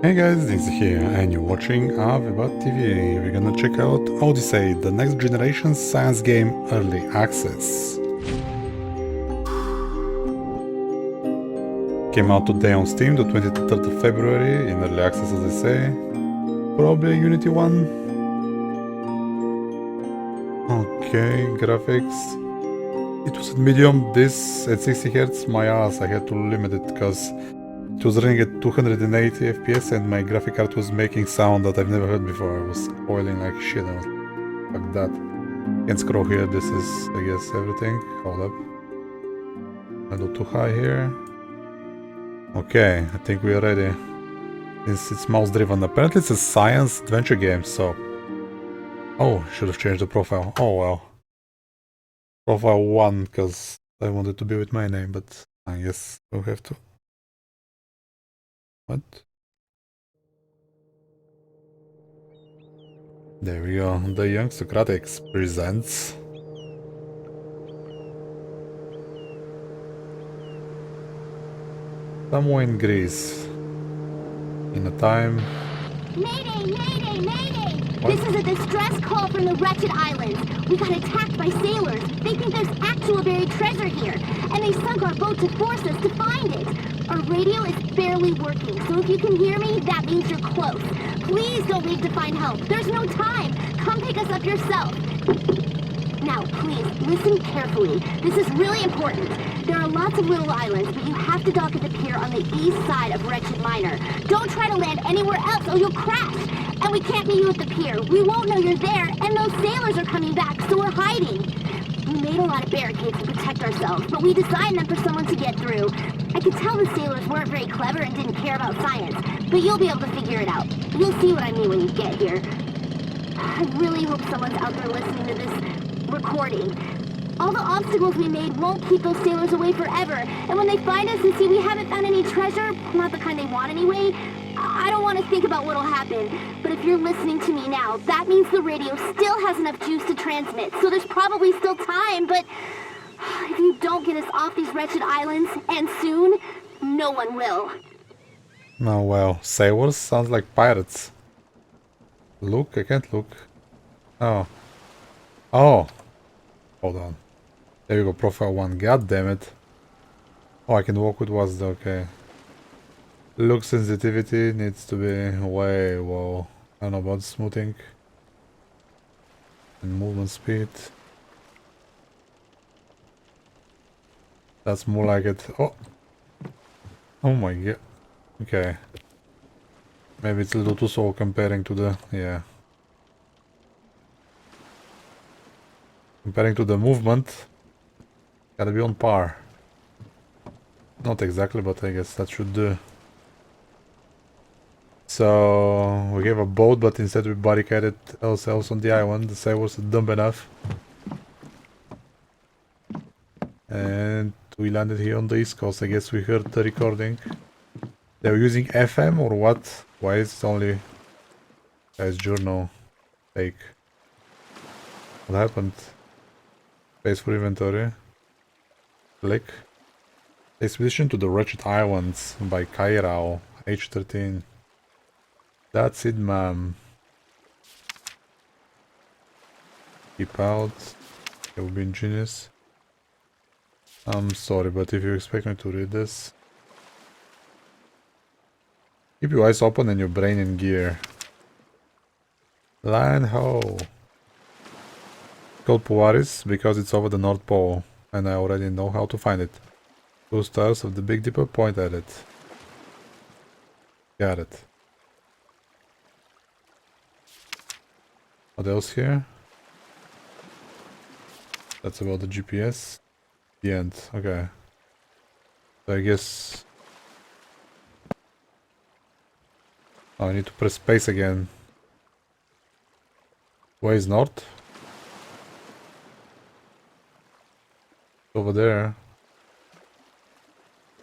Hey guys, DinXy here, and you're watching Avibot TV. We're gonna check out Odyssey, the next generation science game early access. Came out today on Steam, the 23rd of February, in early access as they say. Probably a Unity 1. Okay, graphics. It was at medium, this at 60 Hz, my ass, I had to limit it because it was running at 280 FPS and my graphic card was making sound that I've never heard before. I was spoiling like shit. I was like that. Can't scroll here. This is, I guess, everything. Hold up. I do too high here. Okay, I think we are ready. Since it's mouse driven. Apparently it's a science adventure game, so... Oh, should have changed the profile. Oh well. Profile 1, because I wanted to be with my name, but I guess we'll have to. What? There we go. The Young Socratics presents. Somewhere in Greece. In a time... Mayday! Mayday! Mayday! What? This is a distress call from the wretched islands. We got attacked by sailors. They think there's actual buried treasure here, and they sunk our boat to force us to find it. Our radio is barely working, so if you can hear me, that means you're close. Please don't leave to find help. There's no time. Come pick us up yourself. Now, please, listen carefully. This is really important. There are lots of little islands, but you have to dock at the pier on the east side of Wretched Minor. Don't try to land anywhere else or you'll crash. And we can't meet you at the pier. We won't know you're there, and those sailors are coming back, so we're hiding. We made a lot of barricades to protect ourselves, but we designed them for someone to get through. I could tell the sailors weren't very clever and didn't care about science, but you'll be able to figure it out. You'll see what I mean when you get here. I really hope someone's out there listening to this recording. All the obstacles we made won't keep those sailors away forever. And when they find us and see we haven't found any treasure, not the kind they want anyway, I don't want to think about what'll happen. But if you're listening to me now, that means the radio still has enough juice to transmit. So there's probably still time, but if you don't get us off these wretched islands, and soon, no one will. Oh well, sailors sounds like pirates. Look, I can't look. Oh. Oh. Hold on. There we go, profile 1. God damn it. Oh, I can walk with WASD, okay. Look sensitivity needs to be way low. I don't know about smoothing. And movement speed. That's more like it. Oh. Oh my god. Okay. Maybe it's a little too slow comparing to the... yeah. Comparing to the movement. Gotta be on par. Not exactly, but I guess that should do. So we have a boat, but instead we barricaded ourselves on the island. The sailors are dumb enough. And we landed here on the east coast. I guess we heard the recording. They were using FM or what? Why is it only guys journal fake? What happened? Space for inventory. Click. Expedition to the Wretched Islands by Kairao, age 13. That's it, ma'am. Keep out. It will be ingenious. I'm sorry, but if you expect me to read this... Keep your eyes open and your brain in gear. Land ho! It's called Polaris because it's over the North Pole, and I already know how to find it. 2 stars of the Big Dipper point at it. Got it. What else here? That's about the GPS. The end. Okay. So I guess... oh, I need to press space again. Where is north? Over there.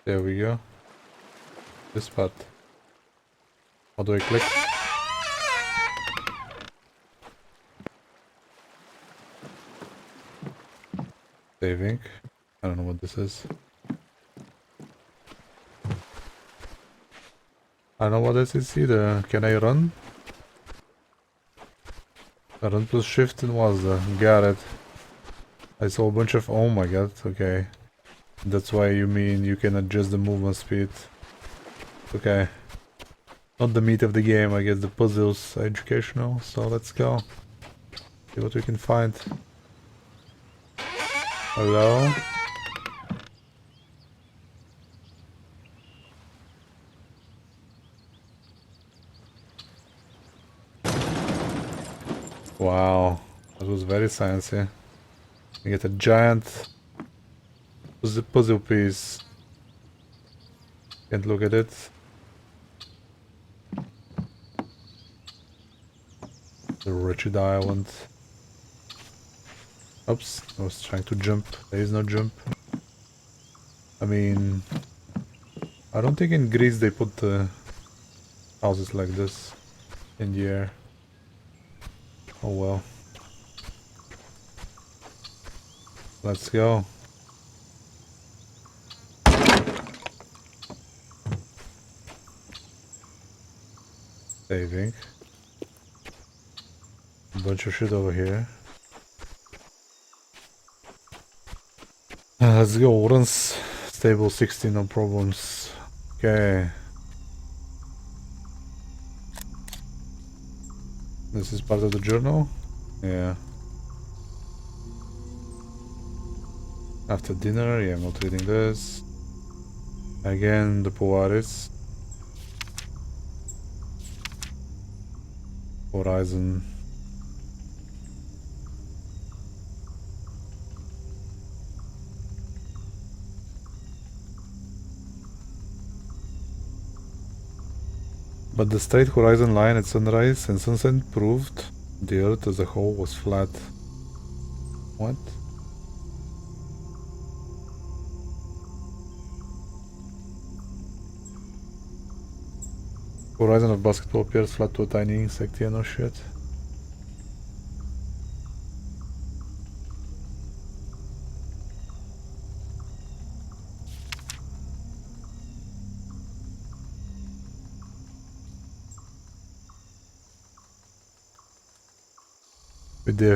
There we go. This part. How do I click? Saving. I don't know what this is. I don't know what this is either. Can I run? Run plus shift and what's the? Got it. I saw a bunch of... Oh my god, okay. That's why you mean you can adjust the movement speed. Okay. Not the meat of the game, I guess the puzzles are educational, so let's go. See what we can find. Hello? Wow, that was very sciencey. You get a giant puzzle piece. Can't look at it. The wretched island. Oops, I was trying to jump. There is no jump. I mean, I don't think in Greece they put houses like this in the air. Oh well. Let's go. Saving. A bunch of shit over here. Let's go. Runs stable 60, no problems. Okay. This is part of the journal? Yeah. After dinner, yeah, I'm not reading this. Again, the Polaris. Horizon. But the straight horizon line at sunrise and sunset proved the Earth as a whole was flat. What? Horizon of basketball appears flat to a tiny insect, yeah, no shit. With the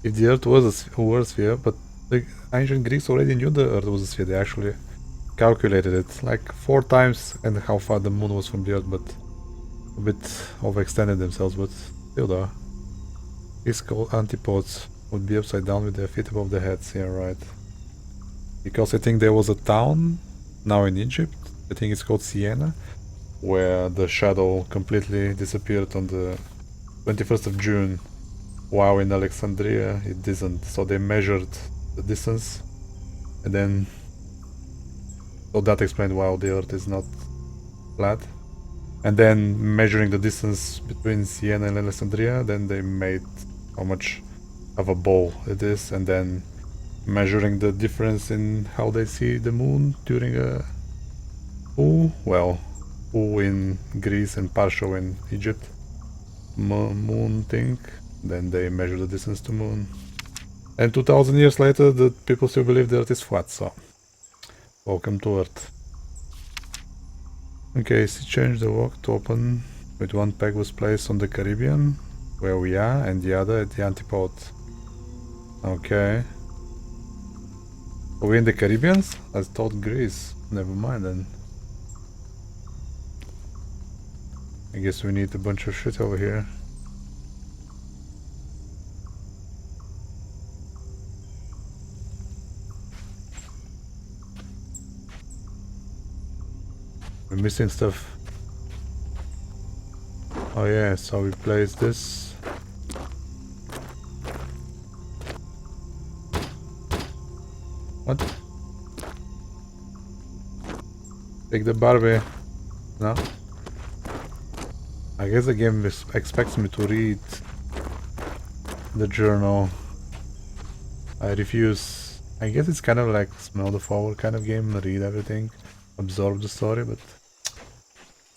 if the Earth was a sphere, but the ancient Greeks already knew the Earth was a sphere. They actually calculated it like 4 times and how far the moon was from the Earth, but a bit overextended themselves. But still, though, these antipodes would be upside down with their feet above their heads. Yeah, right. Because I think there was a town now in Egypt. I think it's called Siena, where the shadow completely disappeared on the 21st of June. Wow, in Alexandria it didn't, so they measured the distance, and then so that explained why the Earth is not flat. And then measuring the distance between Siena and Alexandria, then they made how much of a ball it is, and then measuring the difference in how they see the moon during a full in Greece and partial in Egypt moon thing. Then they measure the distance to moon. And 2000 years later, the people still believe the Earth is flat, so... Welcome to Earth. Okay, so change the lock to open with one peg was placed on the Caribbean, where we are, and the other at the antipode. Okay. Are we in the Caribbean? I thought Greece. Never mind then. I guess we need a bunch of shit over here. We're missing stuff. Oh yeah, so we place this. What? Take the Barbie. No? I guess the game expects me to read the journal. I refuse. I guess it's kind of like smell the flower kind of game, read everything, absorb the story, but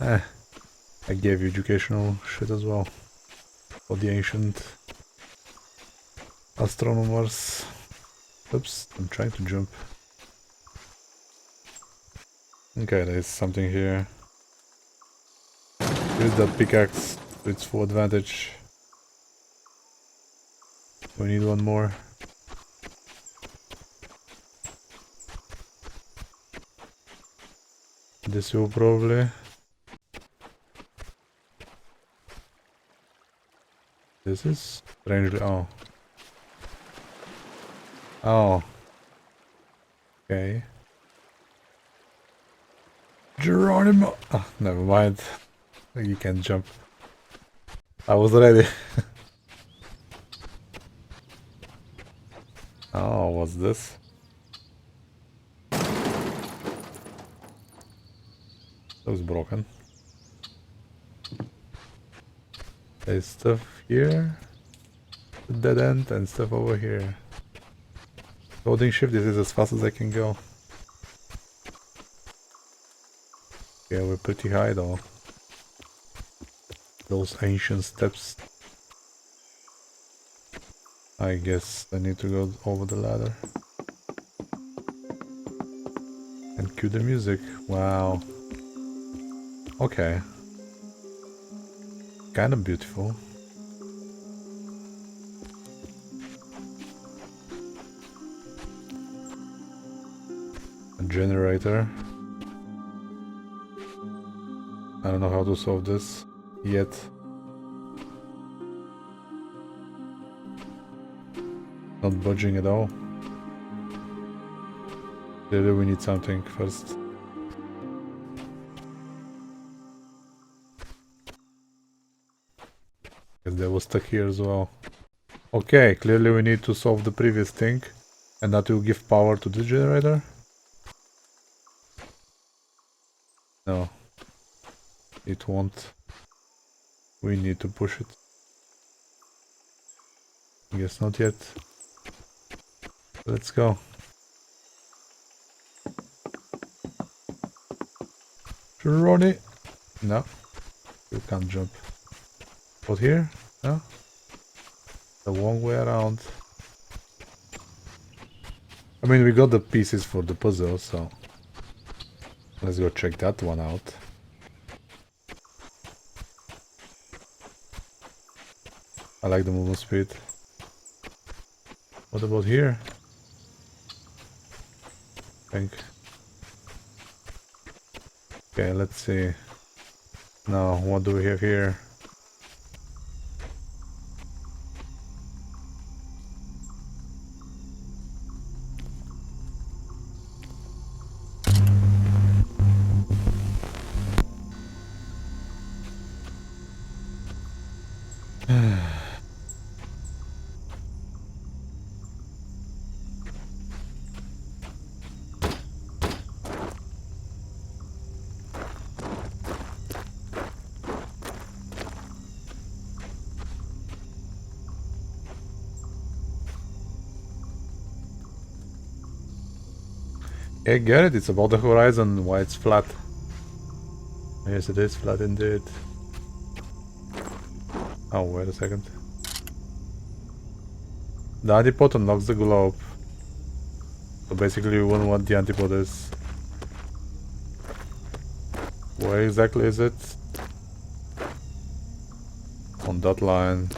I gave you educational shit as well for the ancient astronomers. Oops, I'm trying to jump. Okay, there's something here. Use that pickaxe to its full advantage. We need one more. This will probably. This is strangely. Oh. Oh. Okay. Geronimo! Oh, never mind. You can't jump. I was ready. Oh, what's this? Looks broken. There's stuff here. Dead end and stuff over here. Holding shift, this is as fast as I can go. Yeah, we're pretty high though. Those ancient steps. I guess I need to go over the ladder. And cue the music. Wow. Okay. Kinda beautiful. A generator. I don't know how to solve this yet. Not budging at all. Clearly we need something first. Because they was stuck here as well. Okay, clearly we need to solve the previous thing. And that will give power to the generator. No. It won't. We need to push it. Guess not yet. Let's go. Ronnie! No. You can't jump. Out here? No? The wrong way around. I mean, we got the pieces for the puzzle, so... Let's go check that one out. I like the movement speed. What about here? Okay, let's see. Now, what do we have here? I get it, it's about the horizon, why it's flat. Yes, it is flat indeed. Oh, wait a second. The antipode unlocks the globe. So basically we wonder what the antipode is. Where exactly is it? On that line.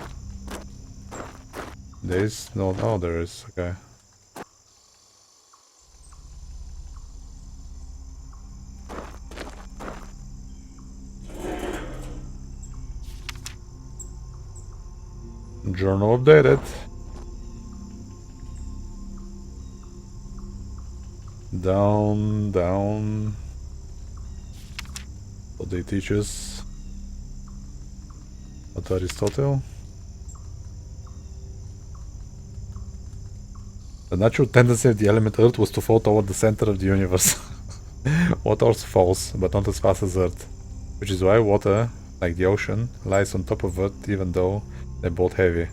There is no... Oh, there is, okay. Journal updated. Down, down. What they teach us. What Aristotle? The natural tendency of the element Earth was to fall toward the center of the universe. Water also falls, but not as fast as Earth. Which is why water, like the ocean, lies on top of Earth even though they're both heavy.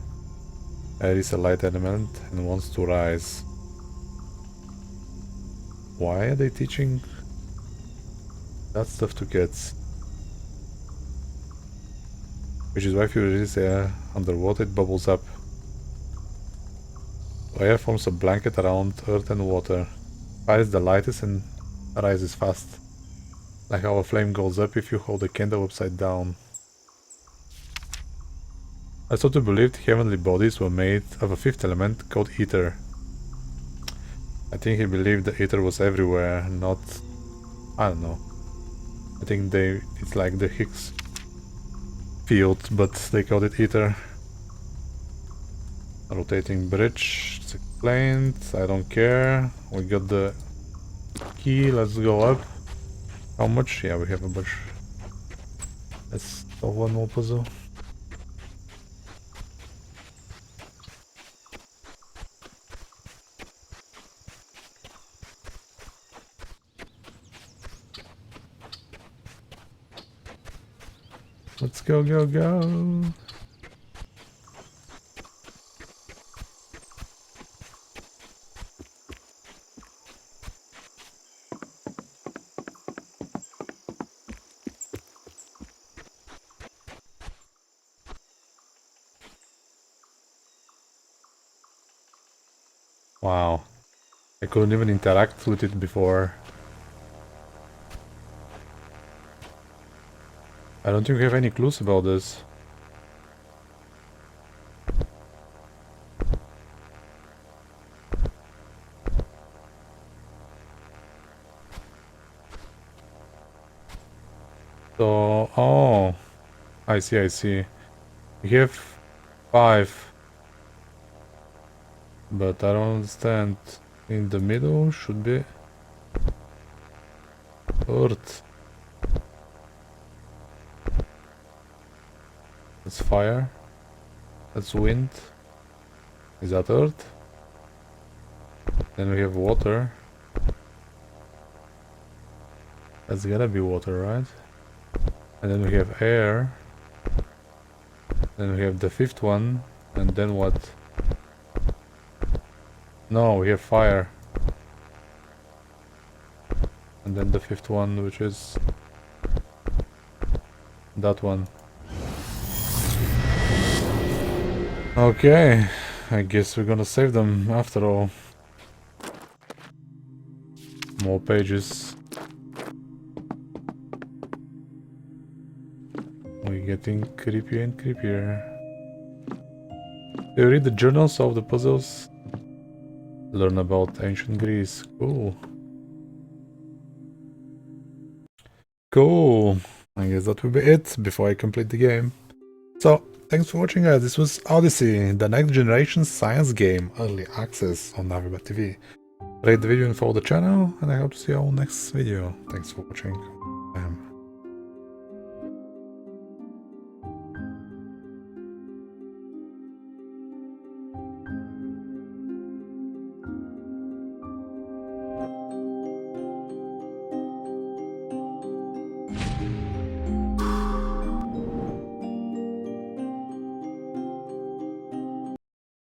Air is a light element and wants to rise. Why are they teaching that stuff to kids? Which is why if you release air underwater it bubbles up. Air forms a blanket around earth and water. Fire is the lightest and rises fast. Like how a flame goes up if you hold a candle upside down. thought you believed heavenly bodies were made of a fifth element called ether. I think he believed the ether was everywhere, not... I don't know. I think it's like the Higgs field, but they called it ether. Rotating bridge, it's explained, I don't care. We got the key, let's go up. How much? Yeah, we have a bunch. Let's solve one more puzzle. Let's go, go, go. Wow. I couldn't even interact with it before. I don't think we have any clues about this. So, oh, I see, I see. We have 5. But I don't understand. In the middle should be Earth. That's fire. That's wind. Is that Earth? Then we have water. That's gotta be water, right? And then we have air. Then we have the 5th one. And then what? No, we have fire. And then the 5th one, which is that one. Okay, I guess we're gonna save them after all. More pages. We're getting creepier and creepier. You read the journals of the puzzles. Learn about ancient Greece. Cool. Cool. I guess that will be it before I complete the game. So, thanks for watching guys. This was Odyssey, the next generation science game, early access on Naviba TV. Rate the video and follow the channel, and I hope to see you all next video. Thanks for watching.